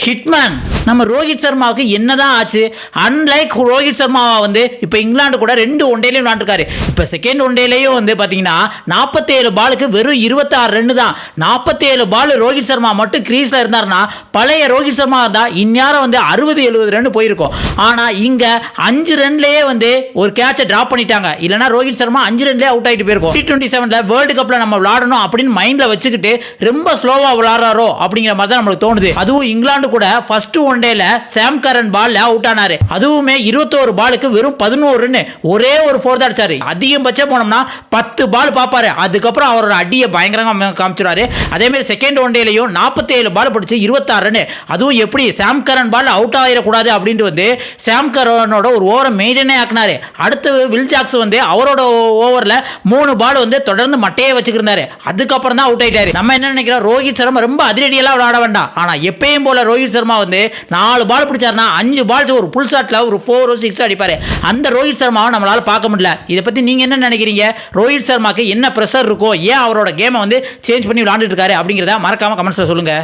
Hitman நம்ம ரோஹித் சர்மாவுக்கு என்னதான் ஆச்சு? அன்லைக் ரோஹித் சர்மாவை இப்போ இங்கிலாந்து கூட 2 ஒன்டேலையும் விளாண்டுருக்காரு. இப்போ செகண்ட் ஒன்டேலையும் பார்த்தீங்கன்னா 47 பாலுக்கு வெறும் 26 ரன் தான். 47 பால் ரோஹித் சர்மா மட்டும் கிரீஸில் இருந்தாருன்னா பழைய ரோஹித் சர்மா இருந்தால் இந்நேரம் 60-70 ரன் போயிருக்கும். ஆனால் இங்கே 5 ரன்லேயே ஒரு கேட்சை டிராப் பண்ணிட்டாங்க. இல்லைனா ரோஹித் சர்மா 5 ரன்லேயே அவுட் ஆகிட்டு போயிருக்கும். T27 வேர்ல்டு கப்பில் நம்ம விளாடணும் அப்படின்னு மைண்டில் வச்சுக்கிட்டு ரொம்ப ஸ்லோவாக விளாட்றாரோ அப்படிங்கிற மாதிரி தான் நம்மளுக்கு தோணுது. அதுவும் இங்கிலாந்து கூட ஃபர்ஸ்ட் ஒன்டேல சாம் கரன் பால்ல அவுட் ஆனாரு. அதுவுமே 21 பாலுக்கு வெறும் 11 ரன், ஒரே ஒரு 4 தான் அடிச்சாரு. அதிகபட்சம் போனோம்னா 10 பால் பார்ப்பாரு. அதுக்கப்புறம் அவரோட அடியை பயங்கரமா காமிச்சிருவாரு. அதே மாதிரி செகண்ட் ஒன்டேலையும் 47 பால் பிடிச்சி 26 ரன். அதுவும் எப்படி சாம் கரன் பால் அவுட் ஆகிடக்கூடாது அப்படின்ட்டு சாம் கரனோட ஒரு ஓவரை மெயின்டனே ஆக்கினாரு. அடுத்து வில் ஜாக்ஸ் அவரோட ஓவரில் 3 பால் தொடர்ந்து மட்டையே வச்சுக்கிருந்தாரு. அதுக்கப்புறம் தான் அவுட் ஆயிட்டாரு. நம்ம என்ன நினைக்கிறோம், ரோஹித் சர்மா ரொம்ப அதிரடியெல்லாம் விளையாட வேண்டாம். ஆனா எப்பயும் போல ரோஹித் சர்மா 4 பால் பிடிச்சாருன்னா 5 பால்ஸ் ஒரு புல் ஷாட்ல ஒரு 4-6 அடிப்பாரு. அந்த ரோஹித் சர்மாவை நம்மளால பார்க்க முடியல. இதை பத்தி நீங்க என்ன நினைக்கிறீங்க? ரோஹித் சர்மாக்கு என்ன பிரஷர் இருக்கோ, ஏன் அவரோட கேமை சேஞ்ச் பண்ணி விளையாண்டுட்டு இருக்காரு அப்படிங்கிறத மறக்காம கமெண்ட்ஸ்ல சொல்லுங்க.